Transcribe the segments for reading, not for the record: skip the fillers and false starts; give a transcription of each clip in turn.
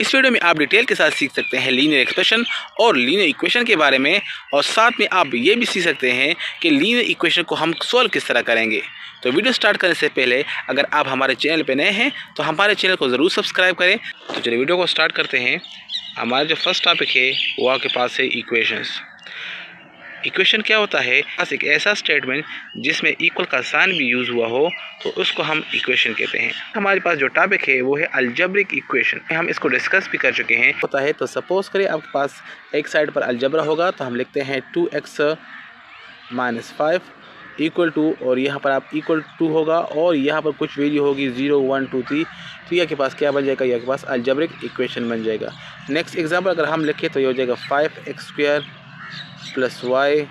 इस वीडियो में आप डिटेल के साथ सीख सकते हैं लीनियर एक्सप्रेशन और लीनियर इक्वेशन के बारे में, और साथ में आप ये भी सीख सकते हैं कि लीनियर इक्वेशन को हम सॉल्व किस तरह करेंगे। तो वीडियो स्टार्ट करने से पहले अगर आप हमारे चैनल पर नए हैं तो हमारे चैनल को ज़रूर सब्सक्राइब करें। तो चलिए वीडियो को स्टार्ट करते हैं। हमारा जो फर्स्ट टॉपिक है वो आपके पास है इक्वेशंस। इक्वेशन क्या होता है? बस एक ऐसा स्टेटमेंट जिसमें इक्वल का साइन भी यूज़ हुआ हो तो उसको हम इक्वेशन कहते हैं। हमारे पास जो टॉपिक है वो है अलजेब्रिक इक्वेशन। हम इसको डिस्कस भी कर चुके हैं। होता है तो सपोज करें आपके पास एक साइड पर अलजबरा होगा तो हम लिखते हैं 2x - 5 इक्वल टू, और यहाँ पर आप इक्वल टू होगा और यहाँ पर कुछ वैल्यू होगी 0 1 2 3, तो यह के पास क्या बन जाएगा? यह के पास अलजेब्रिक इक्वेशन बन जाएगा। नेक्स्ट एग्जाम्पल अगर हम लिखें तो ये हो जाएगा 5x² + y²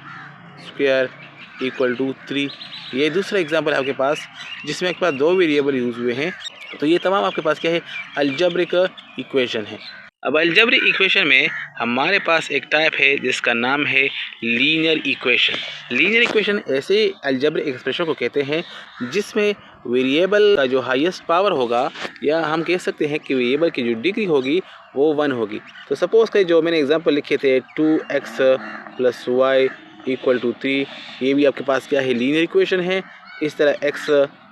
इक्वल टू 3। ये दूसरा एग्जांपल है आपके पास जिसमें आपके पास दो वेरिएबल यूज़ हुए हैं। तो ये तमाम आपके पास क्या है? अलजेब्रिक इक्वेशन है। अब अलजेब्रिक इक्वेशन में हमारे पास एक टाइप है जिसका नाम है लीनियर इक्वेशन। लीनियर इक्वेशन ऐसे अलजेब्रिक एक्सप्रेशन को कहते हैं जिसमें वेरिएबल का जो हाईएस्ट पावर होगा, या हम कह सकते हैं कि वेरिएबल की जो डिग्री होगी वो 1 होगी। तो सपोज़ करें जो मैंने एग्जांपल लिखे थे 2x + y इक्वल टू 3, ये भी आपके पास क्या है? लीनियर इक्वेशन है। इस तरह x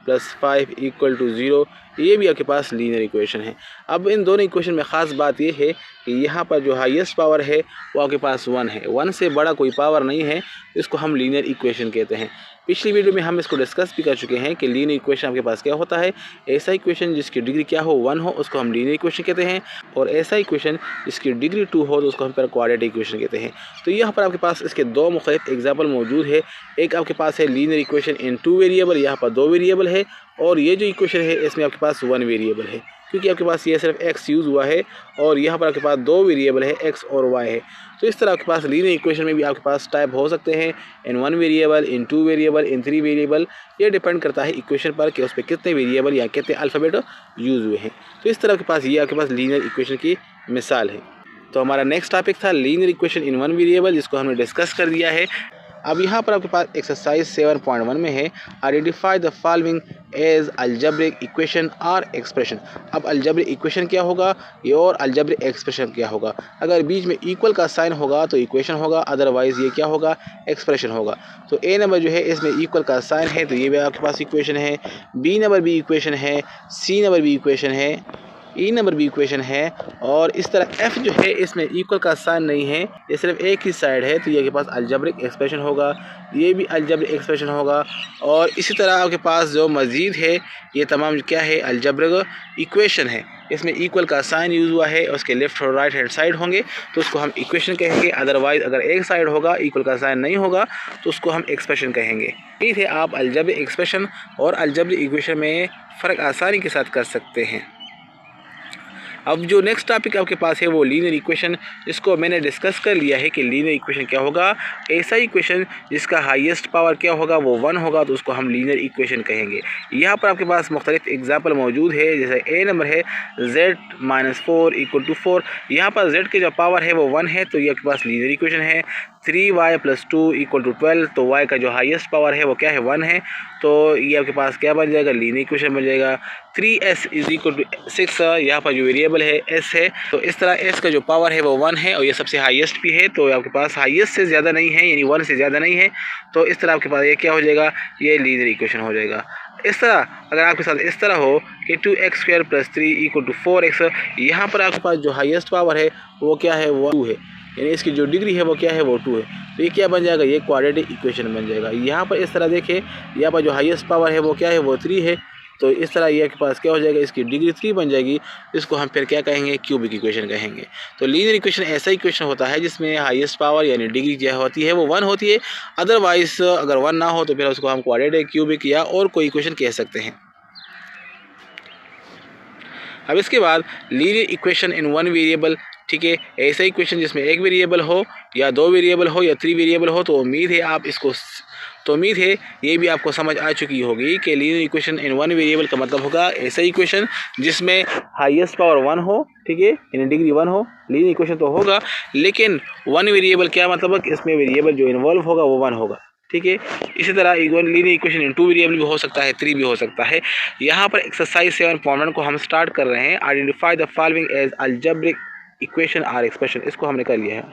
+ 5 इक्वल टू 0, ये भी आपके पास लीनियर इक्वेशन है। अब इन दोनों इक्वेशन में ख़ास बात ये है कि यहाँ पर जो हाईएस्ट पावर है वो आपके पास 1 है। 1 से बड़ा कोई पावर नहीं है, इसको हम लीनियर इक्वेशन कहते हैं। पिछली वीडियो में हम इसको डिस्कस भी कर चुके हैं कि लीनियर इक्वेशन आपके पास क्या होता है। ऐसा इक्वेशन जिसकी डिग्री क्या हो? 1 हो, उसको हम लीनियर इक्वेशन कहते हैं, और ऐसा इक्वेशन जिसकी डिग्री 2 हो तो उसको हम फिर क्वाड्रेटिक इक्वेशन कहते हैं। तो यहाँ पर आपके पास इसके दो मुख्तलिफ एग्जाम्पल मौजूद है। एक आपके पास है लीनियर इक्वेशन इन 2 वेरिएबल, यहाँ पर 2 वेरिएबल है, और ये जो इक्वेशन है इसमें आपके पास 1 वेरिएबल है, क्योंकि आपके पास ये सिर्फ x यूज़ हुआ है और यहाँ पर आपके पास 2 वेरिएबल है x और y है। तो इस तरह आपके पास लीनियर इक्वेशन में भी आपके पास टाइप हो सकते हैं इन 1 वेरिएबल, इन 2 वेरिएबल, इन 3 वेरिएबल। ये डिपेंड करता है इक्वेशन पर कि उस पर कितने वेरिएबल या कितने अल्फ़ाबेट यूज़ हुए हैं। तो इस तरह के पास ये आपके पास लीनियर इक्वेशन की मिसाल है। तो हमारा नेक्स्ट टॉपिक था लीनियर इक्वेशन इन 1 वेरिएबल, जिसको हमने डिस्कस कर दिया है। अब यहाँ पर आपके पास एक्सरसाइज 7.1 में है, identify the following as algebraic equation और एक्सप्रेशन। अब अलजेब्रिक इक्वेशन क्या होगा ये, और अलजेब्रिक एक्सप्रेशन क्या होगा? अगर बीच में इक्वल का साइन होगा तो इक्वेशन होगा, अदरवाइज़ ये क्या होगा? एक्सप्रेशन होगा। तो ए नंबर जो है इसमें इक्वल का साइन है तो ये भी आपके पास इक्वेशन है, बी नंबर भी इक्वेशन है, सी नंबर भी इक्वेशन है, ई नंबर भी इक्वेशन है, और इस तरह एफ जो है इसमें इक्वल का साइन नहीं है, ये सिर्फ एक ही साइड है, तो ये के पास अलजेब्रिक एक्सप्रेशन होगा, ये भी अलजेब्रिक एक्सप्रेशन होगा। और इसी तरह आपके पास जो मज़ीद है ये तमाम क्या है? अलजेब्रिक इक्वेशन है। इसमें इक्वल का साइन यूज़ हुआ है, उसके लेफ़्ट और राइट हैंड साइड होंगे तो उसको हम इक्वेशन कहेंगे, अदरवाइज़ अगर एक साइड होगा इक्वल का साइन नहीं होगा तो उसको हम एक्सप्रेशन कहेंगे। ठीक है, आप अलजेब्रिक एक्सप्रेशन और अलजेब्रिक इक्वेशन में फ़र्क आसानी के साथ कर सकते हैं। अब जो नेक्स्ट टॉपिक आपके पास है वो लीनियर इक्वेशन, जिसको मैंने डिस्कस कर लिया है कि लीनियर इक्वेशन क्या होगा। ऐसा इक्वेशन जिसका हाईएस्ट पावर क्या होगा? वो 1 होगा, तो उसको हम लीनियर इक्वेशन कहेंगे। यहाँ पर आपके पास मुख्तलिफ एग्जाम्पल मौजूद है, जैसे ए नंबर है z - 4 इक्वल टू 4। यहाँ पर z की जो पावर है वो 1 है, तो ये आपके पास लीनियर इक्वेशन है। 3y + 2 इक्वल टू 12, तो y का जो हाईएस्ट पावर है वो क्या है? 1 है, तो ये आपके पास क्या बन जाएगा? लीनियर इक्वेशन बन जाएगा। 3s इक्वल टू 6, यहाँ पर जो वेरिएबल है s है, तो इस तरह s का जो पावर है वो 1 है और ये सबसे हाईएस्ट भी है, तो आपके पास हाईएस्ट से ज़्यादा नहीं है, यानी 1 से ज़्यादा नहीं है, तो इस तरह आपके पास ये क्या हो जाएगा? ये लीनियर इक्वेशन हो जाएगा। इस तरह अगर आपके साथ इस तरह हो कि 2x² + 3 इक्वल टू 4x, यहाँ पर आपके पास जो हाईएस्ट पावर है वो क्या है? वो 2 है, यानी इसकी जो डिग्री है वो क्या है? वो 2 है, तो ये क्या बन जाएगा? ये क्वाड्रेटिक इक्वेशन बन जाएगा। यहाँ पर इस तरह देखें, यहाँ पर जो हाईएस्ट पावर है वो क्या है? वो 3 है, तो इस तरह ये के पास क्या हो जाएगा? इसकी डिग्री 3 बन जाएगी, इसको हम फिर क्या कहेंगे? क्यूबिक इक्वेशन कहेंगे। तो लीनियर इक्वेशन ऐसा इक्वेशन होता है जिसमें हाईएस्ट पावर यानी डिग्री जो होती है वो 1 होती है, अदरवाइज अगर 1 ना हो तो फिर उसको हम क्वाड्रेटिक, क्यूबिक या और कोई इक्वेशन कह सकते हैं। अब इसके बाद लीनियर इक्वेशन इन 1 वेरिएबल। ठीक है, ऐसा इक्वेशन जिसमें एक वेरिएबल हो या 2 वेरिएबल हो या 3 वेरिएबल हो, तो उम्मीद है ये भी आपको समझ आ चुकी होगी कि लीनियर इक्वेशन इन 1 वेरिएबल का मतलब होगा ऐसा इक्वेशन जिसमें हाईएस्ट पावर 1 हो, ठीक है, यानी डिग्री 1 हो। लीनियर इक्वेशन तो होगा, लेकिन 1 वेरिएबल क्या मतलब है कि इसमें वेरिएबल जो इन्वॉल्व होगा वो 1 होगा। ठीक है। इसी तरह लीनियर इक्वेशन इन 2 वेरिएबल भी हो सकता है, 3 भी हो सकता है। यहाँ पर एक्सरसाइज 7.1 को हम स्टार्ट कर रहे हैं। Identify the following as algebraic equation or expression, इसको हमने कर लिया है।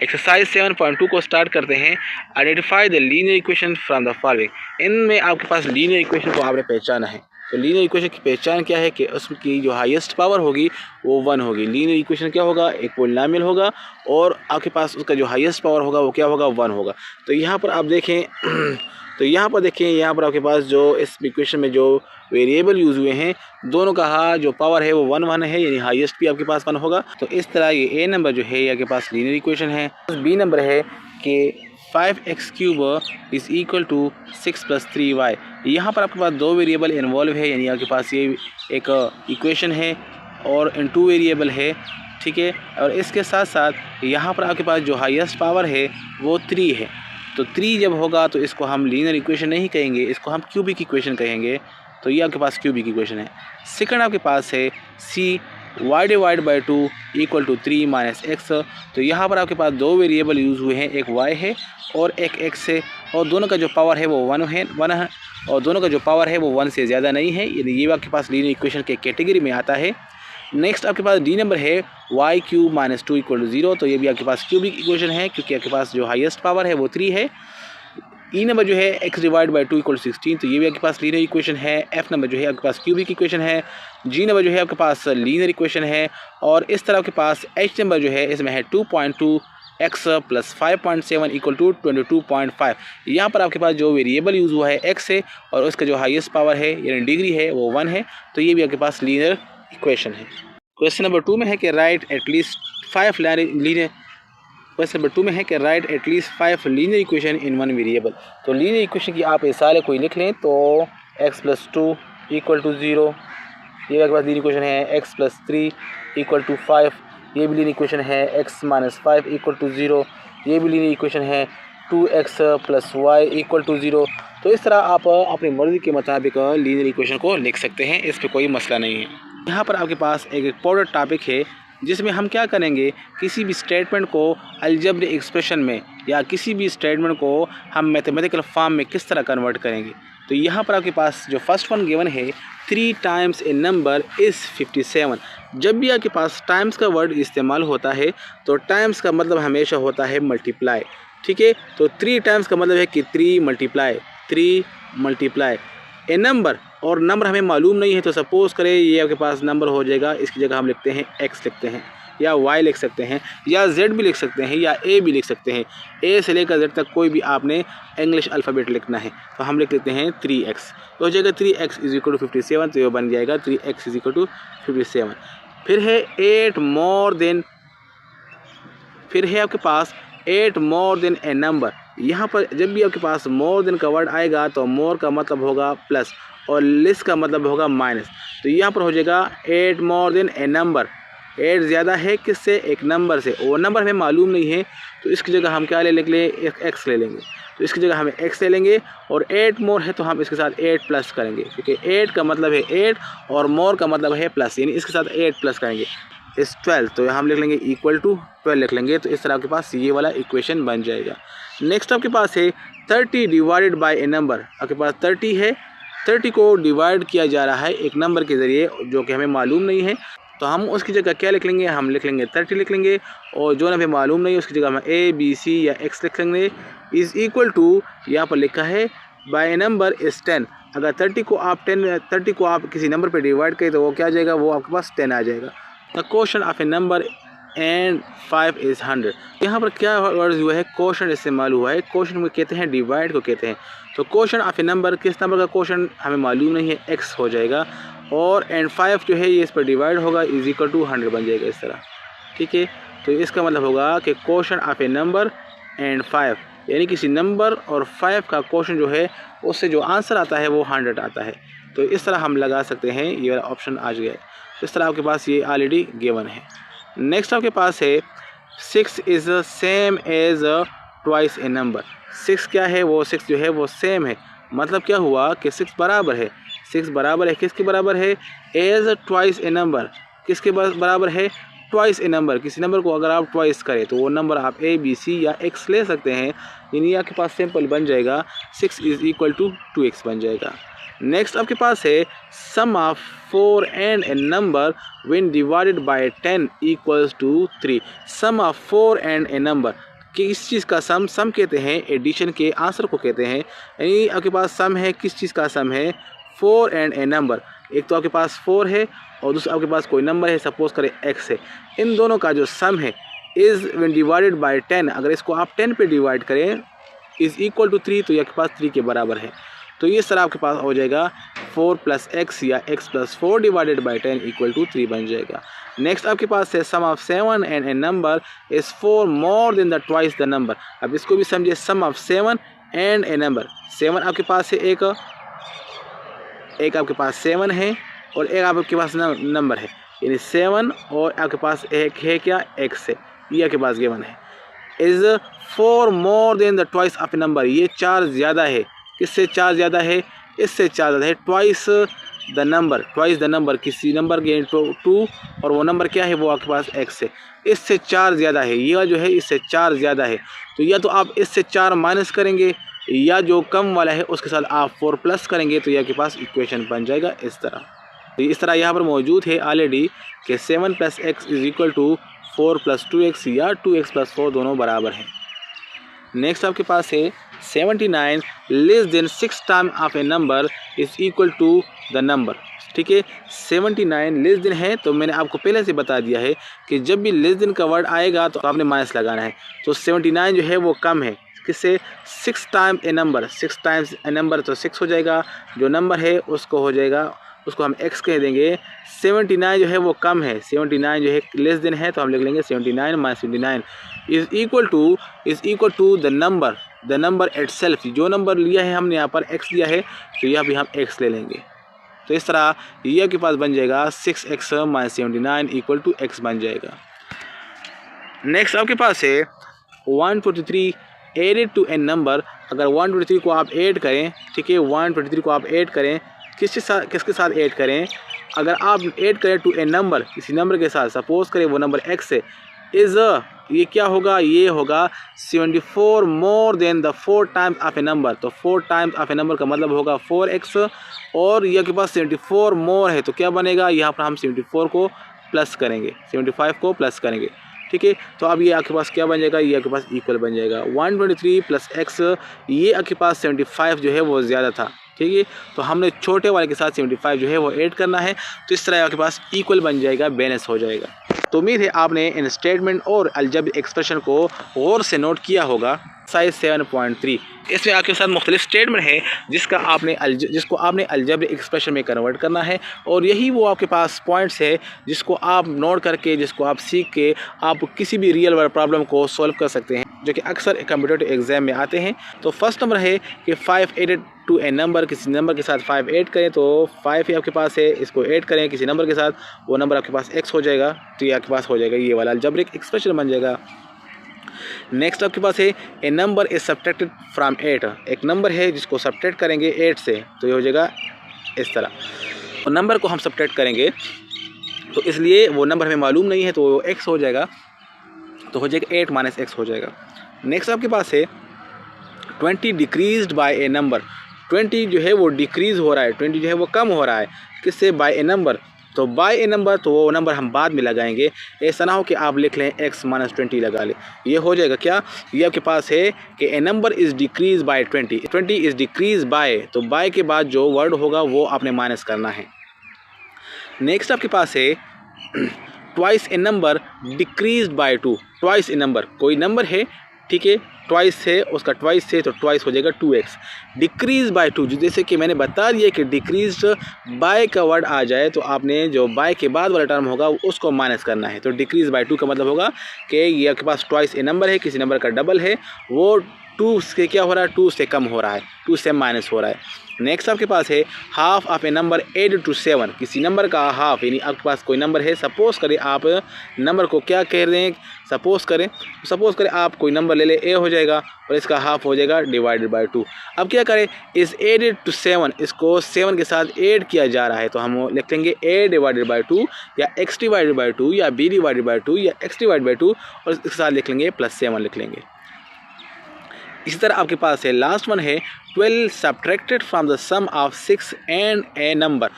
एक्सरसाइज 7.2 को स्टार्ट करते हैं। Identify the linear equation from the following. इनमें आपके पास लीनियर इक्वेशन को आपने पहचाना है। तो लीनियर इक्वेशन की पहचान क्या है कि उसकी जो हाईएस्ट पावर होगी वो 1 होगी। लीनियर इक्वेशन क्या होगा, एक पॉलिनोमियल होगा और आपके पास उसका जो हाईएस्ट पावर होगा वो क्या होगा, 1 होगा। तो यहाँ पर आप देखें तो यहाँ पर आपके पास जो इस इक्वेशन में जो वेरिएबल यूज़ हुए हैं दोनों का जो पावर है वो 1 है, यानी हाईएस्ट भी आपके पास 1 होगा। तो इस तरह ये ए नंबर जो है आपके पास लीनियर इक्वेशन है। बी नंबर है कि 5x³ is equal to 6 + 3y। यहाँ पर आपके पास 2 वेरिएबल इन्वॉल्व है, यानी आपके पास ये एक इक्वेशन है और इन 2 वेरिएबल है, ठीक है। और इसके साथ साथ यहाँ पर आपके पास जो हाईएस्ट पावर है वो 3 है। तो 3 जब होगा तो इसको हम लीनियर इक्वेशन नहीं कहेंगे, इसको हम क्यूबिक इक्वेशन कहेंगे। तो ये आपके पास क्यूबिक इक्वेशन है। सेकंड आपके पास है y/2 = 3 - x। तो यहाँ पर आपके पास 2 वेरिएबल यूज़ हुए हैं, एक y है और एक x है, और दोनों का जो पावर है वो 1 है और दोनों का जो पावर है वो 1 से ज़्यादा नहीं है, यानी ये आपके पास लीनियर इक्वेशन के कैटेगरी में आता है। नेक्स्ट आपके पास डी नंबर है y³ - 2 = 0। तो ये भी आपके पास क्यूबिक इक्वेशन है क्योंकि आपके पास जो हाईएस्ट पावर है वो 3 है। ई नंबर जो है x/2 = 16। तो ये भी आपके पास लीनियर इक्वेशन है। एफ नंबर जो है आपके पास क्यूबिक इक्वेशन है। जी नंबर जो है आपके पास लीनियर इक्वेशन है। और इस तरह आपके पास एच नंबर जो है इसमें है 2.2x + 5.7 = 22.5। यहाँ पर आपके पास जो वेरिएबल यूज़ हुआ है x है और उसका जो हाईएस्ट पावर है यानी डिग्री है वो 1 है। तो ये भी आपके पास लीनियर इक्वेशन है। क्वेश्चन नंबर 2 में है कि right at least 5 linear question number 2 में है कि right at least 5 linear equation in 1 variable. तो लीनियर इक्वेशन की आप मिसाल कोई लिख लें तो x + 2 = 0, ये आपके पास लीनियर इक्वेशन है। x + 3 = 5, ये भी लीनियर इक्वेशन है। x - 5 = 0, ये भी लीनियर इक्वेशन है। 2x + y = 0। तो इस तरह आप अपनी मर्ज़ी के मुताबिक लीनियर इक्वेशन को लिख सकते हैं, इस पर कोई मसला नहीं है। यहाँ पर आपके पास एक इम्पोर्टेंट टॉपिक है जिसमें हम क्या करेंगे, किसी भी स्टेटमेंट को अलजेब्रिक एक्सप्रेशन में या किसी भी स्टेटमेंट को हम मैथमेटिकल फॉर्म में किस तरह कन्वर्ट करेंगे। तो यहाँ पर आपके पास जो फर्स्ट वन गिवन है 3 टाइम्स ए नंबर इज़ 57। जब भी आपके पास टाइम्स का वर्ड इस्तेमाल होता है तो टाइम्स का मतलब हमेशा होता है मल्टीप्लाई, ठीक है। तो 3 टाइम्स का मतलब है कि 3 मल्टीप्लाई ए नंबर, और नंबर हमें मालूम नहीं है तो सपोज़ करें ये आपके पास नंबर हो जाएगा, इसकी जगह हम लिखते हैं x लिखते हैं या y लिख सकते हैं या z भी लिख सकते हैं या a भी लिख सकते हैं। a से लेकर z तक कोई भी आपने इंग्लिश अल्फ़ाबेट लिखना है तो हम लिख लेते हैं 3x। तो हो जाएगा 3x = 57। तो ये बन जाएगा 3x = 57। फिर है 8 मोर देन, फिर है आपके पास 8 मोर देन ए नंबर। यहाँ पर जब भी आपके पास मोर देन का वर्ड आएगा तो मोर का मतलब होगा प्लस और लेस का मतलब होगा माइनस। तो यहाँ पर हो जाएगा 8 मोर देन ए नंबर। 8 ज़्यादा है किससे, एक नंबर से, और नंबर हमें मालूम नहीं है तो इसकी जगह हम क्या ले लेंगे, एक x ले लेंगे। तो इसकी जगह हमें x ले लेंगे और 8 मोर है तो हम इसके साथ 8 प्लस करेंगे क्योंकि 8 का मतलब है 8 और मोर का मतलब है प्लस, यानी इसके साथ 8 प्लस करेंगे इस 12। तो हम लिख लेंगे =12 लिख लेंगे। तो इस तरह आपके पास ये वाला इक्वेशन बन जाएगा। नेक्स्ट आपके पास है 30 डिवाइडेड बाय ए नंबर। आपके पास 30 है, 30 को डिवाइड किया जा रहा है एक नंबर के ज़रिए जो कि हमें मालूम नहीं है। तो हम उसकी जगह क्या लिख लेंगे, हम लिख लेंगे 30 लिख लेंगे, और जो हमें मालूम नहीं है उसकी जगह हम a b c या x लिख लेंगे। इज़ इक्वल टू यहाँ पर लिखा है बाय नंबर इज़ 10। अगर 30 को आप किसी नंबर पर डिवाइड करें तो वो क्या आ जाएगा, वो आपके पास 10 आ जाएगा। The quotient of a number and 5 is 100। यहाँ पर क्या वर्ड हुआ है, क्वोशंट इस्तेमाल हुआ है। क्वोशंट को कहते हैं डिवाइड को कहते हैं। तो क्वोशंट ऑफ ए नंबर, किस नंबर का क्वोशंट हमें मालूम नहीं है, x हो जाएगा, और एंड 5 जो है ये इस पर डिवाइड होगा, इज़ इक्वल टू 100 बन जाएगा इस तरह, ठीक है। तो इसका मतलब होगा कि quotient of a number and 5, यानी किसी नंबर और 5 का क्वोशंट जो है उससे जो आंसर आता है वो 100 आता है। तो इस तरह हम लगा सकते हैं, ये वाला ऑप्शन आ गया। इस तरह आपके पास ये ऑलरेडी गिवन है। नेक्स्ट आपके पास है 6 is same as twice a number. 6 क्या है, वो 6 जो है वो सेम है। मतलब क्या हुआ कि 6 बराबर है, 6 बराबर है किसके बराबर है, एज ट्वाइस ए नंबर, किसके बराबर है, ट्वाइस ए नंबर, किसी नंबर को अगर आप ट्वाइस करें तो वो नंबर आप ए बी सी या एक्स ले सकते हैं, यानी आपके पास सिंपल बन जाएगा 6 इज़ इक्वल टू 2x बन जाएगा। नेक्स्ट आपके पास है sum of 4 and a number when divided by 10 equals to 3। Sum of 4 and a number, कि इस चीज़ का सम कहते हैं एडिशन के आंसर को कहते हैं, यानी आपके पास सम है, किस चीज़ का सम है 4 एंड ए नंबर, एक तो आपके पास 4 है और दूसरा आपके पास कोई नंबर है, सपोज करें x है, इन दोनों का जो सम है इज़ व्हेन डिवाइडेड बाय 10, अगर इसको आप 10 पे डिवाइड करें इज़ इक्वल टू 3, तो ये आपके पास 3 के बराबर है। तो ये सर आपके पास हो जाएगा 4 + x या x + 4 divided by 10 equal to 3 बन जाएगा। नेक्स्ट आपके पास है sum of 7 and a number is 4 more than the twice the number. अब इसको भी समझिए, sum of 7 and a number, 7 आपके पास है, एक आपके पास 7 है और एक आपके पास नंबर है, यानी 7 और आपके पास एक है क्या x है, ये आपके पास गिवन है। Is 4 more than the twice of a number, ये 4 ज़्यादा है, किससे 4 ज़्यादा है, इससे 4 ज़्यादा है, ट्वाइस द नंबर, किसी नंबर के 2 और वो नंबर क्या है, वो आपके पास x है, इससे 4 ज़्यादा है, यह जो है इससे 4 ज़्यादा है, तो या तो आप इससे 4 माइनस करेंगे या जो कम वाला है उसके साथ आप 4 प्लस करेंगे, तो यह आपके पास इक्वेशन बन जाएगा इस तरह। तो इस तरह यहाँ पर मौजूद है ऑलरेडी कि 7 + x is equal to 4 + 2x या 2x + 4 दोनों बराबर हैं। नेक्स्ट आपके पास है 79 less than 6 time of a number is equal to the number. ठीक है, 79 लेस देन है, तो मैंने आपको पहले से बता दिया है कि जब भी लेस देन का वर्ड आएगा तो आपने माइनस लगाना है। तो 79 जो है वो कम है, किससे, 6 टाइम ए नंबर, 6 टाइम्स ए नंबर तो 6 हो जाएगा, जो नंबर है उसको हो जाएगा, उसको हम x कह देंगे। 79 जो है वो कम है, 79 जो है लेस देन है, तो हम लिख लेंगे 79 - 79 is equal to the number itself, जो नंबर लिया है हमने यहाँ पर x लिया है, तो यहाँ भी हम x ले लेंगे। तो इस तरह ये आपके पास बन जाएगा 6x - 79 इक्वल टू x बन जाएगा। नेक्स्ट आपके पास है 123 एडेड टू ए नंबर, अगर 123 को आप ऐड करें, ठीक है, 123 को आप ऐड करें, किसके साथ ऐड करें, अगर आप ऐड करें टू ए नंबर, किसी नंबर के साथ, सपोज करें वो नंबर x है, इज़ ये क्या होगा, ये होगा 74 मोर than the 4 times of a number. तो 4 टाइम्स ऑफ ए नंबर का मतलब होगा 4x, और ये के पास 74 मोर है, तो क्या बनेगा, यहाँ पर हम 74 को प्लस करेंगे, 75 को प्लस करेंगे। ठीक है, तो अब ये आपके पास क्या बन जाएगा, ये आपके पास इक्वल बन जाएगा 123 + x, ये आपके पास 75 जो है वो ज़्यादा था। ठीक है, तो हमने छोटे वाले के साथ 75 जो है वो ऐड करना है, तो इस तरह आपके पास इक्वल बन जाएगा, बैलेंस हो जाएगा। तो उम्मीद है आपने इन स्टेटमेंट और अलजेब्रिक एक्सप्रेशन को गौर से नोट किया होगा। एक्सरसाइज 7.3, इसमें आपके साथ मुख्तलिफ स्टेटमेंट है जिसको आपने अलजेब्रिक एक्सप्रेशन में कन्वर्ट करना है, और यही वो आपके पास पॉइंट्स है जिसको आप नोट करके, जिसको आप सीख के आप किसी भी रियल वर्ल्ड प्रॉब्लम को सॉल्व कर सकते हैं, जो कि अक्सर कॉम्पिटिटिव एग्जाम में आते हैं। तो फर्स्ट नंबर है कि 5 एडेड टू ए नंबर, किसी नंबर के साथ 5 ऐड करें, तो 5 ही आपके पास है, इसको ऐड करें किसी नंबर के साथ, वो नंबर आपके पास x हो जाएगा, तो ये आपके पास हो जाएगा, ये वाला अलजेब्रिक एक्सप्रेशन बन जाएगा। नेक्स्ट आपके पास है ए नंबर इज सब्ट्रैक्टेड फ्रॉम 8, एक नंबर है जिसको सब्ट्रैक्ट करेंगे 8 से, तो ये हो जाएगा इस तरह। तो नंबर को हम सब्ट्रैक्ट करेंगे, तो इसलिए वो नंबर हमें मालूम नहीं है, तो वो x हो जाएगा, तो हो जाएगा 8 - x हो जाएगा। नेक्स्ट आपके पास है 20 डिक्रीज्ड बाय ए नंबर, 20 जो है वो डिक्रीज़ हो रहा है, 20 जो है वो कम हो रहा है, किससे, बाय ए नंबर। तो बाय ए नंबर, तो वो नंबर हम बाद में लगाएंगे, ऐसा ना हो कि आप लिख लें x - 20 लगा लें, ये हो जाएगा क्या, ये आपके पास है कि a number is decrease by 20 is decrease by, तो बाय के बाद जो वर्ड होगा वो आपने माइनस करना है। नेक्स्ट आपके पास है twice a number decreased bye 2, twice a number, कोई नंबर है, ठीक है, ट्वाइस है, उसका ट्वाइस है, तो ट्वाइस हो जाएगा 2x। डिक्रीज बाय 2, जैसे कि मैंने बता दिया कि डिक्रीज बाय का वर्ड आ जाए तो आपने जो बाय के बाद वाला टर्म होगा उसको माइनस करना है। तो डिक्रीज बाय 2 का मतलब होगा कि ये आपके पास ट्वाइस ए नंबर है, किसी नंबर का डबल है, वो 2 से क्या हो रहा है, 2 से कम हो रहा है, 2 से माइनस हो रहा है। नेक्स्ट आपके पास है half of a number add to 7, किसी नंबर का हाफ, यानी आपके पास कोई नंबर है, सपोज करें आप नंबर को क्या कह रहे हैं, सपोज करें आप कोई नंबर ले ले, ए हो जाएगा और इसका हाफ हो जाएगा डिवाइडेड बाय 2। अब क्या करें, इस एडेड टू 7, इसको 7 के साथ ऐड किया जा रहा है, तो हम लिख लेंगे ए डिवाइडेड बाय 2 या एक्स डिवाइडेड बाय 2 या बी डिवाइडेड बाय 2 या एक्स डिवाइडेड बाय 2 और इसके साथ लिख लेंगे +7 लिख लेंगे। इसी तरह आपके पास है लास्ट वन है 12 subtracted from the sum of 6 and a number.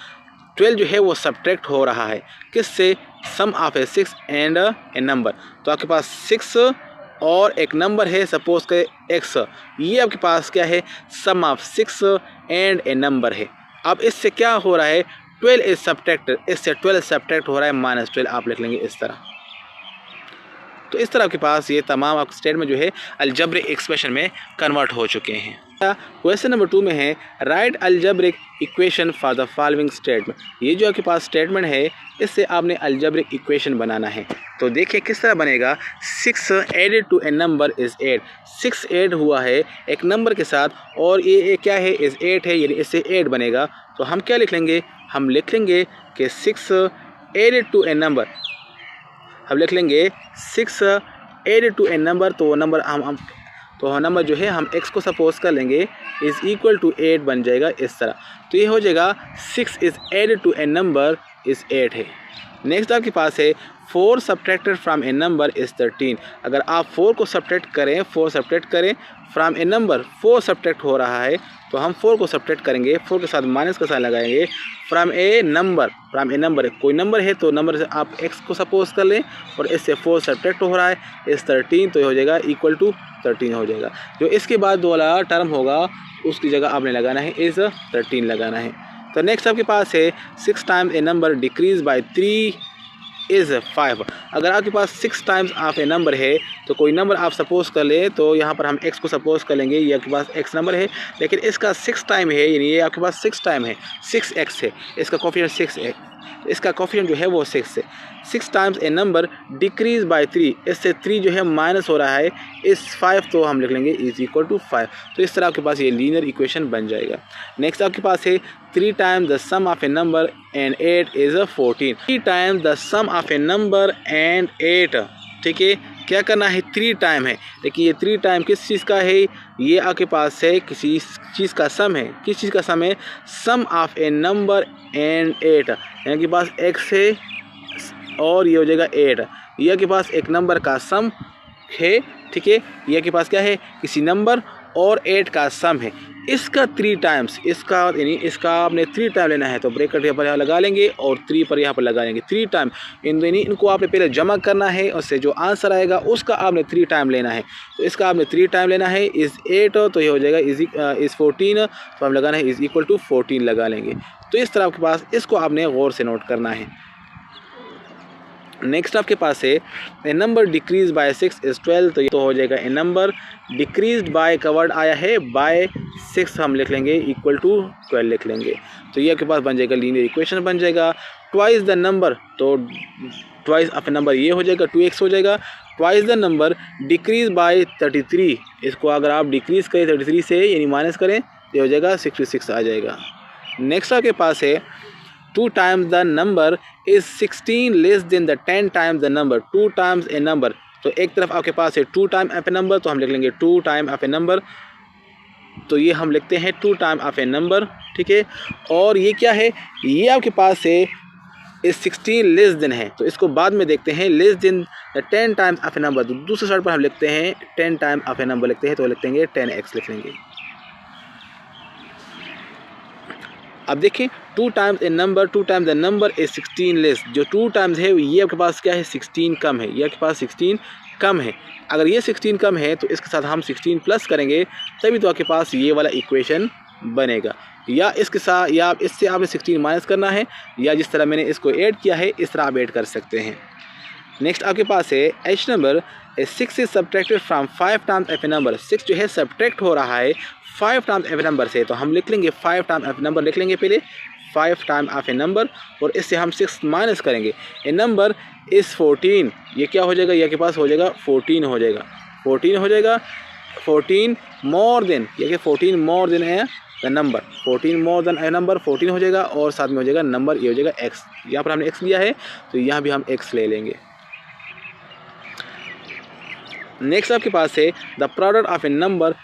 12 जो है वो सब्ट्रैक्ट हो रहा है किससे, sum of a 6 and a number. तो आपके पास 6 और एक नंबर है, सपोज के x, ये आपके पास क्या है, sum of 6 and a number है। अब इससे क्या हो रहा है, 12 इज सब्ट्रैक्टेड, इससे 12 सब्ट्रैक्ट हो रहा है -12, आप लिख लेंगे इस तरह। तो इस तरह आपके पास ये तमाम आपके स्टेटमेंट जो है अलजब्रिक एक्सप्रेशन में कन्वर्ट हो चुके हैं। क्वेश्चन नंबर 2 में है right algebraic equation for the following statement. ये जो आपके पास स्टेटमेंट है इससे आपने अलजब्रिक इक्वेशन बनाना है। तो देखिए किस तरह बनेगा, 6 added to a number is 8, 6 add हुआ है एक नंबर के साथ और ये क्या है, इज़ 8 है, यानी इससे 8 बनेगा। तो हम क्या लिख लेंगे, हम लिख लेंगे कि 6 एडेड टू ए नंबर, हम लिख लेंगे 6 एडेड टू ए नंबर, तो नंबर नंबर जो है हम x को सपोज कर लेंगे इज़ इक्वल टू 8 बन जाएगा इस तरह। तो ये हो जाएगा 6 is added to a number is 8 है। नेक्स्ट आपके पास है 4 subtracted from a number is 13। अगर आप 4 को सब्ट्रैक्ट करें, 4 सब्ट्रैक्ट करें फ्राम ए नंबर, 4 सब्ट्रैक्ट हो रहा है तो हम 4 को सब्ट्रैक्ट करेंगे, 4 के साथ माइनस का साइन लगाएंगे, फ्राम ए नंबर कोई नंबर है तो नंबर से आप x को सपोज कर लें और इससे 4 सब्ट्रैक्ट हो रहा है इस 13, तो ये हो जाएगा इक्वल टू 13 हो जाएगा। जो इसके बाद वाला टर्म होगा उसकी जगह आपने लगाना है इज़ 13 लगाना है। तो नेक्स्ट आपके पास है 6 times A number decrease by 3 is 5। अगर आपके पास 6 टाइम्स ऑफ ए नंबर है तो कोई नंबर आप सपोज कर लें, तो यहाँ पर हम x को सपोज कर लेंगे, ये आपके पास x नंबर है लेकिन इसका 6 टाइम है, यानी ये आपके पास 6 टाइम है, 6x है, इसका कोफिशिएंट 6 है, इसका कोफिशिएंट जो है वो 6 है। 6 times A number decrease by 3, इससे 3 जो है माइनस हो रहा है इस 5, तो हम लिख लेंगे इज़ इक्वल टू 5। तो इस तरह आपके पास ये लीनियर इक्वेशन बन जाएगा। नेक्स्ट आपके पास है 3 times the sum of a number and 8 is 14। 3 times the sum of a number and 8, ठीक है, क्या करना है, 3 टाइम है, लेकिन ये 3 टाइम किस चीज़ का है, ये आपके पास है किसी चीज़ का सम है। किस चीज़ का सम है, sum of a number and 8, यानी कि पास x है और ये हो जाएगा 8, ये के पास एक नंबर का सम है, ठीक है, ये के पास क्या है, किसी नंबर और 8 का सम है। इसका 3 टाइम्स, इसका यानी इसका आपने 3 टाइम लेना है, तो ब्रैकेट यहाँ पर लगा लेंगे और 3 पर यहाँ पर लगा लेंगे 3 टाइम। इनको आपने पहले जमा करना है, उससे जो आंसर आएगा उसका आपने 3 टाइम लेना है। तो इसका आपने 3 टाइम लेना है इज़ 8, तो ये हो जाएगा इज़ 14, तो हम लगाना है इज़ इक्वल टू 14 लगा लेंगे। तो इस तरह आपके पास इसको आपने गौर से नोट करना है। नेक्स्ट आपके पास है ए नंबर डिक्रीज बाय 6 इज़ 12, तो ये तो हो जाएगा ए नंबर डिक्रीज्ड बाय का वर्ड आया है बाय 6, हम लिख लेंगे इक्वल टू 12 लिख लेंगे। तो ये आपके पास बन जाएगा लीनियर इक्वेशन बन जाएगा। ट्वाइस द नंबर, तो ट्वाइस ऑफ ए नंबर ये हो जाएगा 2x हो जाएगा। Twice the number decrease by 33, इसको अगर आप डिक्रीज़ करें 33 से यानी माइनस करें, ये हो जाएगा 66 आ जाएगा। नेक्स्ट आपके पास है 2 times the number is 16 less than the 10 times the number. 2 times A number, तो एक तरफ आपके पास है 2 टाइम ऑफ ए नंबर, तो हम लिख लेंगे 2 टाइम ऑफ ए नंबर, तो ये हम लिखते हैं 2 टाइम ऑफ ए नंबर, ठीक है। और ये क्या है, ये आपके पास है इस 16 लेस देन है, तो इसको बाद में देखते हैं। Less than 10 times of a number, तो दूसरे साइड पर हम लिखते हैं 10 टाइम ऑफ ए नंबर लिखते हैं, तो लिखते हैं 10x लिख लेंगे। अब देखें 2 times A number, 2 times the number is 16 less, जो 2 टाइम्स है ये आपके पास क्या है 16 कम है, ये आपके पास 16 कम है। अगर ये 16 कम है तो इसके साथ हम 16 प्लस करेंगे तभी तो आपके पास ये वाला इक्वेशन बनेगा, या इसके साथ या इससे आपने 16 माइनस करना है, या जिस तरह मैंने इसको ऐड किया है इस तरह आप ऐड कर सकते हैं। नेक्स्ट आपके पास है H number 6 is subtracted from 5 times F A number. 6 जो है सब्ट्रैक्ट हो रहा है 5 टाइम्स एफ ए नंबर से, तो हम लिख लेंगे 5 टाइम एफ नंबर लिख लेंगे पहले 5 टाइम ऑफ ए नंबर, और इससे हम 6 माइनस करेंगे। ए नंबर इज़ 14, ये क्या हो जाएगा, ये के पास हो जाएगा 14 हो जाएगा, 14 हो जाएगा। 14 मोर देन, ये कि 14 मोर देन है the number, 14 more than A number 14 हो जाएगा और साथ में हो जाएगा नंबर, ये हो जाएगा x। यहाँ पर हमने x लिया है तो यहाँ भी हम x ले लेंगे। नेक्स्ट आपके पास है the product of a number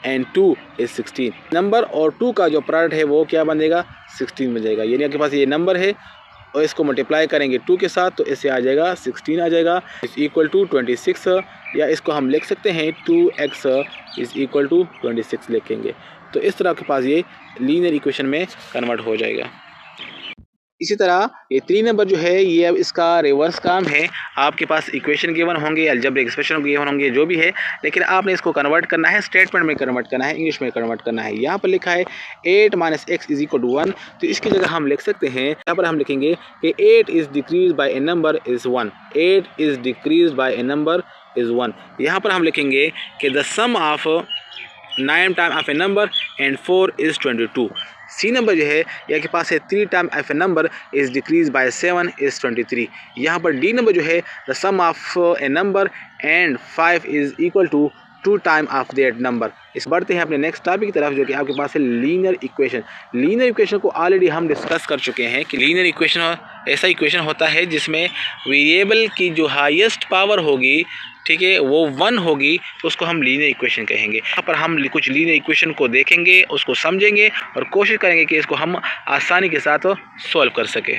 and 2 is 16। Number और 2 का जो प्रोडक्ट है वो क्या बनेगा 16 बन जाएगा। यानी आपके पास ये नंबर है और इसको मल्टीप्लाई करेंगे 2 के साथ तो इससे आ जाएगा 16 आ जाएगा, इज इक्वल टू 26। या इसको हम लिख सकते हैं 2x इज इक्वल टू 26 लिखेंगे। तो इस तरह आपके पास ये लीनियर इक्वेशन में कन्वर्ट हो जाएगा। इसी तरह ये 3 नंबर जो है ये अब इसका रिवर्स काम है। आपके पास इक्वेशन गिवन होंगे, अलजेब्रिक एक्सप्रेशन गिवन होंगे, जो भी है, लेकिन आपने इसको कन्वर्ट करना है, स्टेटमेंट में कन्वर्ट करना है, इंग्लिश में कन्वर्ट करना है। यहाँ पर लिखा है 8 - x इज इक्वल टू 1, तो इसकी जगह हम लिख सकते हैं, यहाँ पर हम लिखेंगे कि 8 is decrease by a number is 1, 8 is decrease by a number is 1। यहाँ पर हम लिखेंगे कि the sum of 9 time of a number and 4 is 22। C number जो है यहाँ के पास है 3 time of a number is decrease by 7 is 23। यहाँ पर डी नंबर जो है the sum of a number and 5 is equal to 2 time of that number. इस बढ़ते हैं अपने नेक्स्ट टॉपिक की तरफ, जो कि आपके पास है लीनियर इक्वेशन। लीनियर इक्वेशन को ऑलरेडी हम डिस्कस कर चुके हैं कि लीनियर इक्वेशन ऐसा इक्वेशन होता है जिसमें वेरिएबल की जो हाईएस्ट पावर होगी, ठीक है, वो 1 होगी, तो उसको हम लीनियर इक्वेशन कहेंगे। यहाँ पर हम कुछ लीनियर इक्वेशन को देखेंगे, उसको समझेंगे और कोशिश करेंगे कि इसको हम आसानी के साथ सॉल्व कर सकें।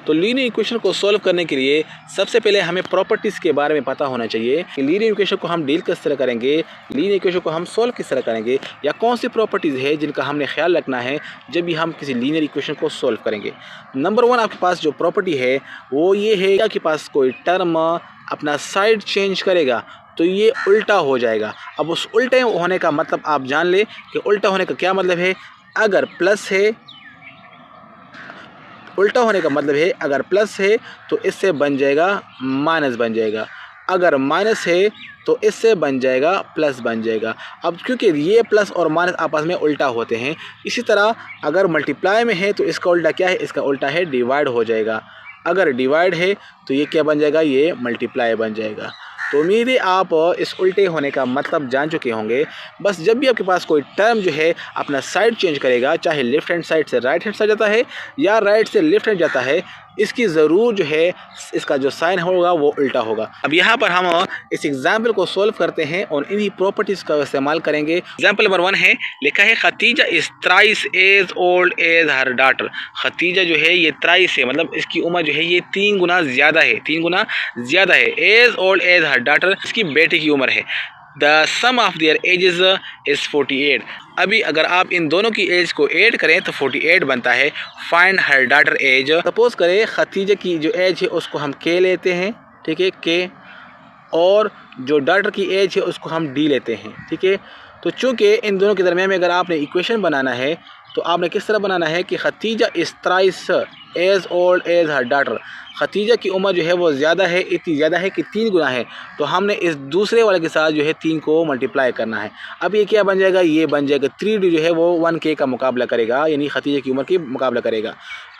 तो लीनियर इक्वेशन को सॉल्व करने के लिए सबसे पहले हमें प्रॉपर्टीज़ के बारे में पता होना चाहिए कि लीनियर इक्वेशन को हम डील किस तरह करेंगे, लीनियर इक्वेशन को हम सॉल्व किस तरह करेंगे, या कौन सी प्रॉपर्टीज़ है जिनका हमने ख्याल रखना है जब भी हम किसी लीनियर इक्वेशन को सॉल्व करेंगे। नंबर 1 आपके पास जो प्रॉपर्टी है वो ये है कि आपके पास कोई टर्म अपना साइड चेंज करेगा तो ये उल्टा हो जाएगा। अब उस उल्टे होने का मतलब आप जान ले कि उल्टा होने का क्या मतलब है। अगर प्लस है, उल्टा होने का मतलब है अगर प्लस है तो इससे बन जाएगा माइनस बन जाएगा, अगर माइनस है तो इससे बन जाएगा प्लस बन जाएगा। अब क्योंकि ये प्लस और माइनस आपस में उल्टा होते हैं, इसी तरह अगर मल्टीप्लाई में है तो इसका उल्टा क्या है, इसका उल्टा है डिवाइड हो जाएगा। अगर डिवाइड है तो ये क्या बन जाएगा, ये मल्टीप्लाई बन जाएगा। तो उम्मीद है आप इस उल्टे होने का मतलब जान चुके होंगे। बस जब भी आपके पास कोई टर्म जो है अपना साइड चेंज करेगा, चाहे लेफ़्ट हैंड साइड से राइट हैंड साइड जाता है या राइट से लेफ़्ट हैंड जाता है, इसकी ज़रूर जो है इसका जो साइन होगा वो उल्टा होगा। अब यहाँ पर हम इस एग्जाम्पल को सॉल्व करते हैं और इन्हीं प्रॉपर्टीज़ का इस्तेमाल करेंगे। एग्जाम्पल नंबर 1 है, लिखा है Khatija is thrice as old as her daughter. Khatija जो है ये थ्राइस है, मतलब इसकी उम्र जो है ये 3 गुना ज़्यादा है, 3 गुना ज़्यादा है। As old as her daughter, इसकी बेटे की उम्र है। The sum of their ages is 48। अभी अगर आप इन दोनों की एज को ऐड करें तो 48 बनता है। Find her daughter age. Suppose करें खतीजा की जो एज है उसको हम के लेते हैं, ठीक है, के, और जो डॉटर की एज है उसको हम डी लेते हैं, ठीक है। तो चूँकि इन दोनों के दरमियान में अगर आपने इक्वेशन बनाना है तो आपने किस तरह बनाना है कि Khatija is thrice as old as her daughter. Khatija की उम्र जो है वो ज़्यादा है, इतनी ज़्यादा है कि 3 गुना है, तो हमने इस दूसरे वाले के साथ जो है 3 को मल्टीप्लाई करना है। अब ये क्या बन जाएगा, ये बन जाएगा 3D जो है वो 1K का मुकाबला करेगा, यानी खतीजा की उम्र की मुकाबला करेगा।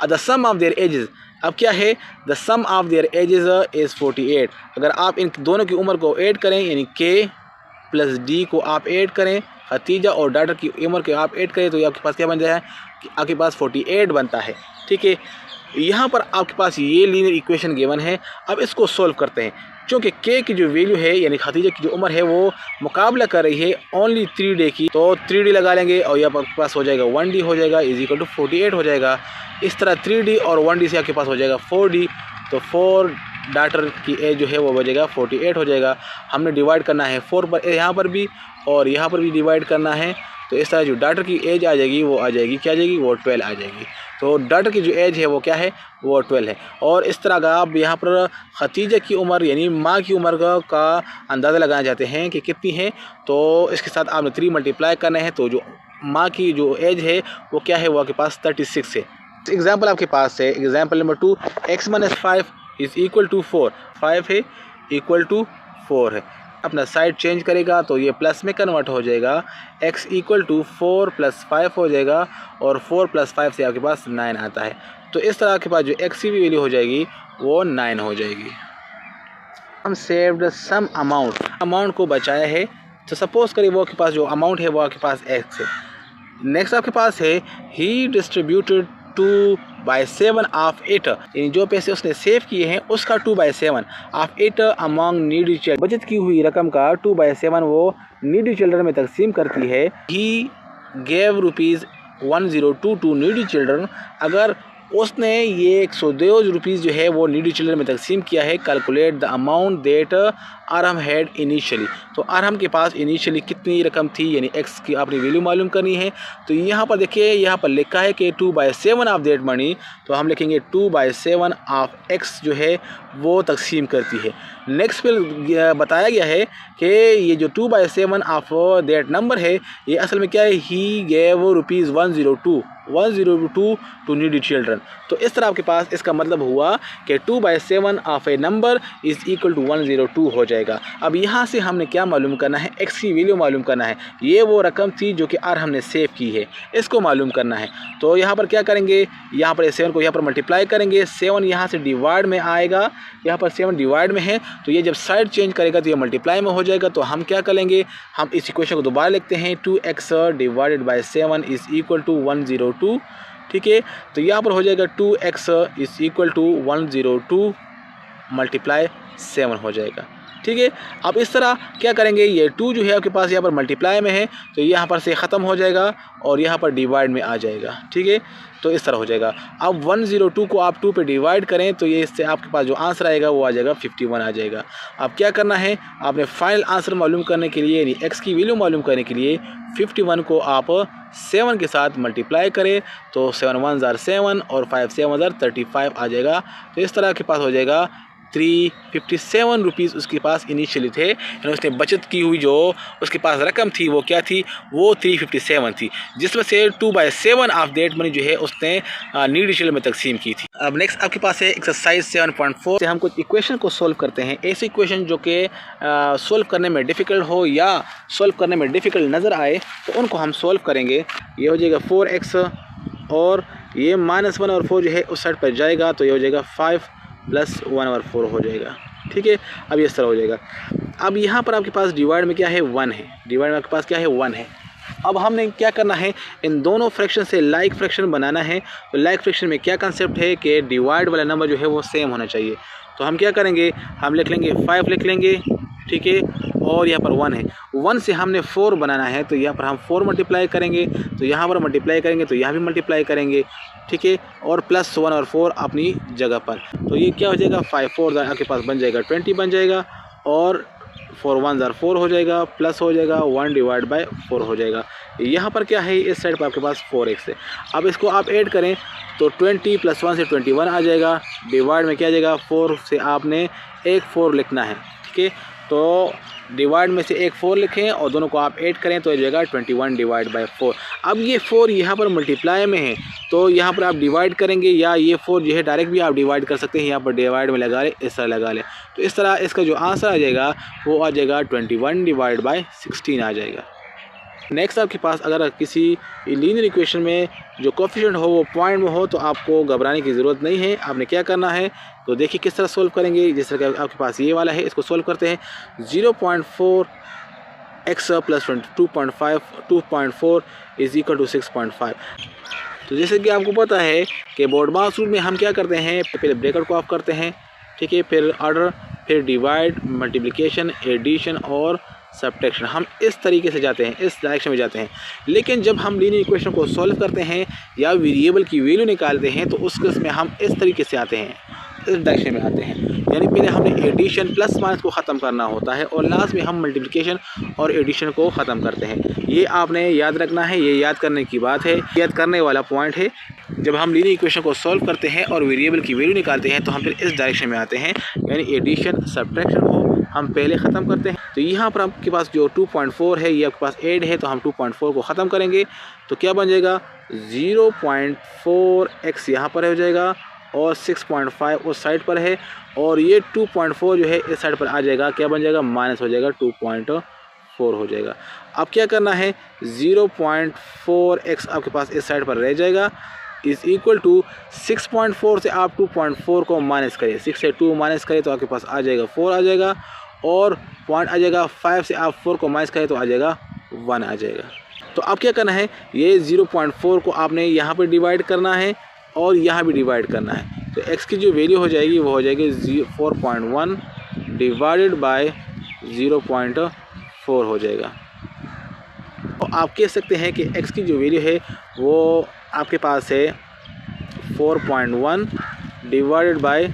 The sum of their ages, अब क्या है, the sum of their ages is 48। अगर आप इन दोनों की उम्र को ऐड करें, यानी K प्लस D को आप ऐड करें, खतीजा और डॉटर की उम्र के आप ऐड करें, तो ये आपके पास क्या बन जाए, आपके पास 48 बनता है, ठीक है। यहाँ पर आपके पास ये लीनियर इक्वेशन गिवन है। अब इसको सॉल्व करते हैं। क्योंकि K की जो वैल्यू है यानी खतीजा की जो उम्र है वो मुकाबला कर रही है ओनली 3D की, तो 3D लगा लेंगे और यहाँ आपके पास हो जाएगा 1D हो जाएगा इज इक्वल टू 48 हो जाएगा। इस तरह 3D और 1D से आपके पास हो जाएगा 4D, तो 4 डॉटर की एज जो है वो बचेगा 48 हो जाएगा। हमने डिवाइड करना है 4 पर, यहाँ पर भी और यहाँ पर भी डिवाइड करना है, तो इस तरह जो डॉटर की एज आ जाएगी वो आ जाएगी, क्या आ जाएगी, वो 12 आ जाएगी। तो डॉटर की जो एज है वो क्या है, वो 12 है। और इस तरह का आप यहाँ पर खतीजा की उम्र यानी माँ की उम्र का अंदाज़ा लगाना चाहते हैं कि कितनी है, तो इसके साथ आपने 3 मल्टीप्लाई करना है, तो जो माँ की जो एज है वो क्या है, वो आपके पास 36 है। एग्जाम्पल आपके पास है, example number 2, x - 5 is equal to 4। 5 है इक्वल टू 4 है। अपना साइड चेंज करेगा तो ये प्लस में कन्वर्ट हो जाएगा। x इक्वल टू 4 + 5 हो जाएगा और 4 + 5 से आपके पास 9 आता है। तो इस तरह के पास जो x की वैल्यू हो जाएगी वो 9 हो जाएगी। हम सेव्ड सम अमाउंट को बचाया है तो सपोज़ करिए वो आपके पास जो अमाउंट है वो आपके पास x है। नेक्स्ट आपके पास है ही डिस्ट्रीब्यूटेड 2/7 ऑफ 8, यानी जो पैसे उसने सेव किए हैं उसका 2/7 ऑफ 8 अमॉन्ग नीडी चिल्ड्रन, बचत की हुई रकम का 2/7 वो नीडी चिल्ड्रन में तकसीम करती है। He gave ₹1022 to needy children, अगर उसने ये 102 रुपीज़ जो है वो नीडी चिल्ड्रन में तकसीम किया है। Calculate the amount that Arham had initially, तो अरहम के पास इनिशियली कितनी रकम थी, यानी एक्स की आपने वैल्यू मालूम करनी है। तो यहाँ पर देखिए, यहाँ पर लिखा है कि 2/7 ऑफ दैट मनी, तो हम लिखेंगे 2/7 ऑफ एक्स जो है वो तकसीम करती है। नेक्स्ट फिर बताया गया है कि ये जो 2/7 ऑफ दैट नंबर है ये असल में क्या है, he gave ₹102 to needy children. तो इस तरह आपके पास इसका मतलब हुआ कि 2/7 of a number is equal to 102 हो जाएगा। अब यहाँ से हमने क्या मालूम करना है, एक्स की वैल्यू मालूम करना है। ये वो रकम थी जो कि हमने सेव की है, इसको मालूम करना है। तो यहाँ पर क्या करेंगे, यहाँ पर 7 को यहाँ पर मल्टीप्लाई करेंगे, 7 यहाँ से डिवाइड में आएगा, यहाँ पर 7 डिवाइड में है, तो ये जब साइड चेंज करेगा तो ये मल्टीप्लाई में हो जाएगा। तो हम क्या करेंगे, हम इस इक्वेशन को दोबारा लिखते हैं, 2x divided by 7 is equal to 102। ठीक है, तो यहाँ पर हो जाएगा 2x is equal to 102 multiply 7 हो जाएगा। ठीक है, अब इस तरह क्या करेंगे, ये 2 जो है आपके पास यहाँ पर मल्टीप्लाई में है तो यहाँ पर से ख़त्म हो जाएगा और यहाँ पर डिवाइड में आ जाएगा। ठीक है, तो इस तरह हो जाएगा। अब 102 को आप 2 पे डिवाइड करें तो ये इससे आपके पास जो आंसर आएगा वो आ जाएगा 51 आ जाएगा। अब क्या करना है, आपने फाइनल आंसर मालूम करने के लिए, यानी एक्स की वैल्यू मालूम करने के लिए 51 को आप 7 के साथ मल्टीप्लाई करें तो 7 1 ज़ार 7 और 5 7 ज़ार 35 आ जाएगा। तो इस तरह के पास हो जाएगा 357 रुपीज़ उसके पास इनिशियली थे, यानी उसने बचत की हुई जो उसके पास रकम थी वो क्या थी, वो 357 थी, जिसमें से 2/7 ऑफ दैट मनी जो है उसने नीडी चिल्ड्रन में तकसीम की थी। अब नेक्स्ट आपके पास है एक्सरसाइज 7.4 से हम कुछ इक्वेशन को सोल्व करते हैं। ऐसे इक्वेशन जो कि सोल्व करने में डिफ़िकल्ट हो या सोल्व करने में डिफ़िकल्ट नज़र आए तो उनको हम सोल्व करेंगे। ये हो जाएगा 4x और ये -1 और 4 जो है उस साइड पर जाएगा तो ये हो जाएगा 5 + 1 और 4 हो जाएगा। ठीक है, अब ये इस तरह हो जाएगा। अब यहाँ पर आपके पास डिवाइड में क्या है, 1 है, डिवाइड में आपके पास क्या है, 1 है। अब हमने क्या करना है, इन दोनों फ्रैक्शन से लाइक फ्रैक्शन बनाना है। तो लाइक फ्रैक्शन में क्या कंसेप्ट है कि डिवाइड वाला नंबर जो है वो सेम होना चाहिए। तो हम क्या करेंगे, हम लिख लेंगे 5 लिख लेंगे, ठीक है, और यहाँ पर 1 है। 1 से हमने 4 बनाना है तो यहाँ पर हम 4 मल्टीप्लाई करेंगे, तो यहाँ पर मल्टीप्लाई करेंगे तो यहाँ भी मल्टीप्लाई करेंगे। ठीक है, और +1 और 4 अपनी जगह पर। तो ये क्या हो जाएगा, 5 4 आपके पास बन जाएगा 20 बन जाएगा, और 4 1 ज़ार 4 हो जाएगा, प्लस हो जाएगा 1 डिवाइड बाय 4 हो जाएगा। यहाँ पर क्या है, इस साइड पर आपके पास 4x है। अब इसको आप ऐड करें तो 20 + 1 से 21 आ जाएगा। डिवाइड में क्या आ जाएगा, 4 से आपने एक 4 लिखना है। ठीक है, तो डिवाइड में से एक 4 लिखें और दोनों को आप ऐड करें तो आ जाएगा 21 डिवाइड बाय 4। अब ये 4 यहाँ पर मल्टीप्लाई में है तो यहाँ पर आप डिवाइड करेंगे, या ये 4 जो है डायरेक्ट भी आप डिवाइड कर सकते हैं, यहाँ पर डिवाइड में लगा लें, इस तरह लगा लें। तो इस तरह इसका जो आंसर आ जाएगा वो आ जाएगा 21 डिवाइड बाय 16 आ जाएगा। नेक्स्ट आपके पास अगर किसी लीनियर इक्वेशन में जो कोफिशिएंट हो वो पॉइंट में हो तो आपको घबराने की ज़रूरत नहीं है। आपने क्या करना है, तो देखिए किस तरह सोल्व करेंगे। जिस तरह आपके पास ये वाला है, इसको सोल्व करते हैं। 0.4x + 2.4 is equal to 6.5। तो जैसे कि आपको पता है कि बोर्ड मास रूल में हम क्या करते हैं, पहले ब्रैकेट को ऑफ करते हैं, ठीक है, फिर ऑर्डर, फिर डिवाइड, मल्टीप्लिकेशन, एडिशन और सब्ट्रैक्शन। हम इस तरीके से जाते हैं, इस डायरेक्शन में जाते हैं। लेकिन जब हम लीनियर इक्वेशन को सॉल्व करते हैं या वेरिएबल की वैल्यू निकालते हैं तो उस केस में हम इस तरीके से आते हैं, इस डायरेक्शन में आते हैं। यानी पहले हमने एडिशन प्लस माइनस को ख़त्म करना होता है और लास्ट में हम मल्टीप्लिकेशन और एडिशन को ख़त्म करते हैं। ये आपने याद रखना है, ये याद करने की बात है, याद करने वाला पॉइंट है। जब हम लीनियर इक्वेशन को सॉल्व करते हैं और वेरिएबल की वैल्यू निकालते हैं तो हम फिर इस डायरेक्शन में आते हैं, यानी एडिशन सब्ट्रैक्शन को हम पहले ख़त्म करते हैं। तो यहाँ पर आपके पास जो 2.4 है ये आपके पास ऐड है, तो हम 2.4 को ख़त्म करेंगे तो क्या बन जाएगा, 0.4x यहाँ पर हो जाएगा और 6.5 उस साइड पर है, और ये 2.4 जो है इस साइड पर आ जाएगा, क्या बन जाएगा, माइनस हो जाएगा, 2.4 हो जाएगा। अब क्या करना है, 0.4x आपके पास इस साइड पर रह जाएगा, इज़ इक्वल टू 6.4 से आप 2.4 को माइनस करें, 6 से 2 माइनस करें तो आपके पास आ जाएगा 4 आ जाएगा, और पॉइंट आ जाएगा 5 से आप 4 को माइनस करें तो आ जाएगा 1 आ जाएगा। तो अब क्या करना है, ये 0.4 को आपने यहाँ पर डिवाइड करना है और यहाँ भी डिवाइड करना है। तो x की जो वैल्यू हो जाएगी वो हो जाएगी 4.1 डिवाइडेड बाय 0.4 हो जाएगा। और आप कह सकते हैं कि x की जो वैल्यू है वो आपके पास है 4.1 डिवाइडेड बाय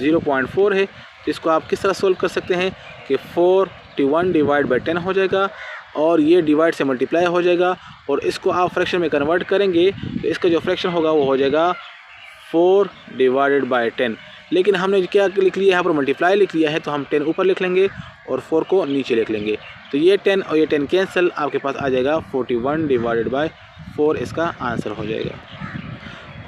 0.4 है। तो इसको आप किस तरह सोल्व कर सकते हैं कि 41 डिवाइड बाय 10 हो जाएगा और ये डिवाइड से मल्टीप्लाई हो जाएगा और इसको आप फ्रैक्शन में कन्वर्ट करेंगे तो इसका जो फ्रैक्शन होगा वो हो जाएगा 4 डिवाइडेड बाय 10। लेकिन हमने क्या लिख लिया है, यहाँ पर मल्टीप्लाई लिख लिया है तो हम 10 ऊपर लिख लेंगे और 4 को नीचे लिख लेंगे। तो ये 10 और ये 10 कैंसिल, आपके पास आ जाएगा 41 डिवाइडेड बाय 4 इसका आंसर हो जाएगा।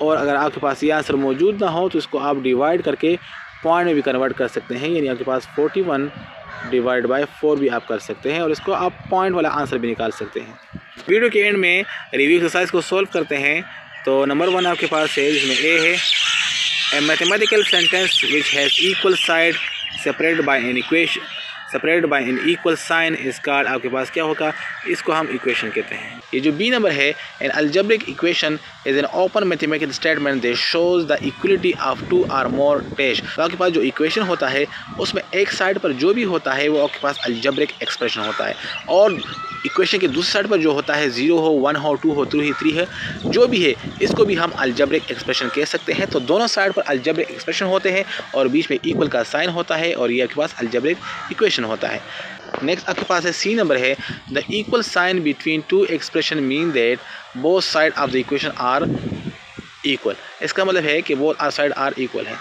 और अगर आपके पास ये आंसर मौजूद ना हो तो इसको आप डिवाइड करके पॉइंट में भी कन्वर्ट कर सकते हैं, यानी आपके पास 41 डिवाइड बाय 4 भी आप कर सकते हैं और इसको आप पॉइंट वाला आंसर भी निकाल सकते हैं। वीडियो के एंड में रिव्यू एक्सरसाइज को सॉल्व करते हैं। तो नंबर 1 आपके पास है जिसमें ए है, a mathematical sentence which has equal side separated by an equal sign is called, आपके पास क्या होगा, इसको हम इक्वेशन कहते हैं। ये जो बी नंबर है, N algebraic equation is an open mathematical statement that shows the equality of 2 और मोर डैश। तो आपके पास जो इक्वेशन होता है उसमें एक साइड पर जो भी होता है वो आपके पास अलजेब्रिक एक्सप्रेशन होता है और इक्वेशन के दूसरी साइड पर जो होता है 0 हो, 1 हो, 2 हो, 3 है, जो भी है इसको भी हम अलजेब्रिक एक्सप्रेशन कह सकते हैं। तो दोनों साइड पर अलजेब्रिक एक्सप्रेशन होते हैं और बीच में इक्वल का साइन होता है और ये आपके पास अलजेब्रिक इक्वेशन होता है। नेक्स्ट आपके पास है सी नंबर है, the equal sign between 2 expression mean that both side of the equation are equal. इसका मतलब है कि बोथ साइड आर इक्वल है।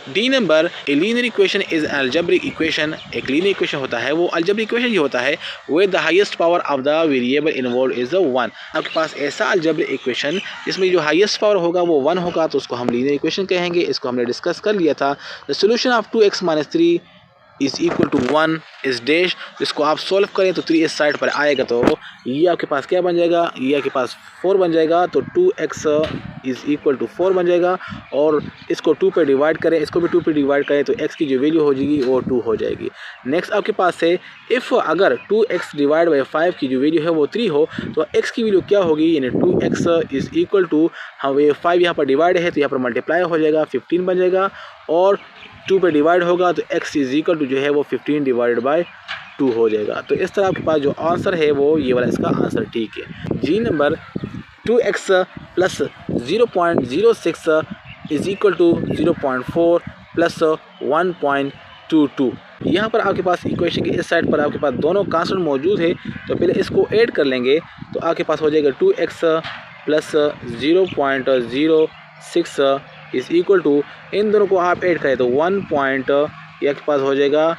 D number, a linear equation is algebraic equation. एक लीनियर इक्वेशन होता है वो अलजेब्रिक इक्वेशन ही होता है with the highest power of the variable involve is 1। आपके पास ऐसा अलजेब्रिक इक्वेशन जिसमें जो हाईएस्ट पावर होगा वो 1 होगा तो उसको हम लीनियर इक्वेशन कहेंगे। इसको हमने डिस्कस कर लिया था। The solution of 2x - 3 is equal to 1 is dash. इसको आप सॉल्व करें तो 3 इस साइड पर आएगा तो ये आपके पास क्या बन जाएगा, ये आपके पास 4 बन जाएगा। तो 2x इज़ इक्वल टू 4 बन जाएगा और इसको 2 पे डिवाइड करें, इसको भी 2 पे डिवाइड करें तो x की जो वैल्यू हो जाएगी वो 2 हो जाएगी। नेक्स्ट आपके पास है, इफ़ अगर 2x डिवाइड बाई 5 की जो वैल्यू है वो 3 हो तो x की वैल्यू क्या होगी, यानी 2x इज़ इक्वल टू, हम ये 5 यहाँ पर डिवाइड है तो यहाँ पर मल्टीप्लाई हो जाएगा 15 बन जाएगा और 2 पे डिवाइड होगा तो x इज़ इक्वल टू जो है वो 15 डिवाइडेड बाय 2 हो जाएगा। तो इस तरह आपके पास जो आंसर है वो ये वाला इसका आंसर ठीक है। G number, 2x plus 0.06 is equal to 0.4 plus 1.22। यहाँ पर आपके पास इक्वेशन की इस साइड पर आपके पास दोनों कांस्टेंट मौजूद है तो पहले इसको ऐड कर लेंगे तो आपके पास हो जाएगा 2x plus 0.06 is equal to, इन दोनों को आप ऐड करें तो 1. ये आपके पास हो जाएगा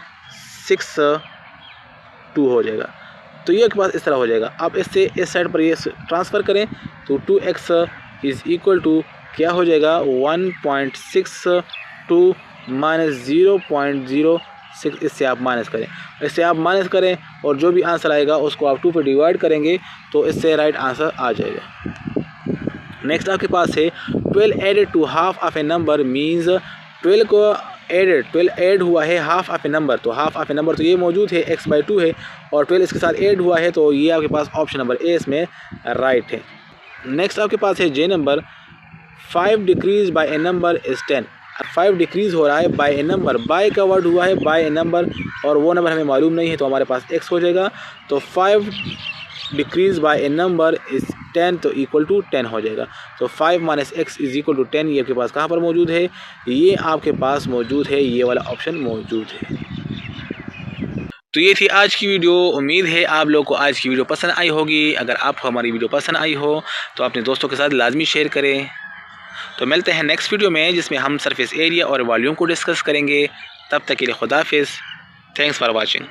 62 हो जाएगा। तो ये आपके पास इस तरह हो जाएगा। आप इससे इस साइड पर ये ट्रांसफ़र करें तो 2x इज़ इक्वल टू क्या हो जाएगा 1.62 माइनस 0.06, इससे आप माइनस करें और जो भी आंसर आएगा उसको आप 2 पे डिवाइड करेंगे तो इससे राइट आंसर आ जाएगा। नेक्स्ट आपके पास है 12 added to half of a number means 12 को 12 ऐड हुआ है हाफ ऑफ ए नंबर। तो हाफ ऑफ ए नंबर तो ये मौजूद है x/2 है और 12 इसके साथ ऐड हुआ है तो ये आपके पास ऑप्शन नंबर ए इसमें राइट है। नेक्स्ट आपके पास है J number, 5 decrease by a number is 10। 5 decrease हो रहा है बाय ए नंबर, बाय का वर्ड हुआ है बाय ए नंबर और वो नंबर हमें मालूम नहीं है तो हमारे पास x हो जाएगा। तो 5 decrease by a number is 10 तो इक्वल टू 10 हो जाएगा। तो 5 minus x is equal to 10 ये आपके पास कहाँ पर मौजूद है, ये आपके पास मौजूद है, ये वाला ऑप्शन मौजूद है। तो ये थी आज की वीडियो। उम्मीद है आप लोग को आज की वीडियो पसंद आई होगी। अगर आपको हमारी वीडियो पसंद आई हो तो अपने दोस्तों के साथ लाजमी शेयर करें। तो मिलते हैं नेक्स्ट वीडियो में जिसमें हम सरफेस एरिया और वॉल्यूम को डिस्कस करेंगे। तब तक के लिए खुदा हाफिज़। Thanks for watching.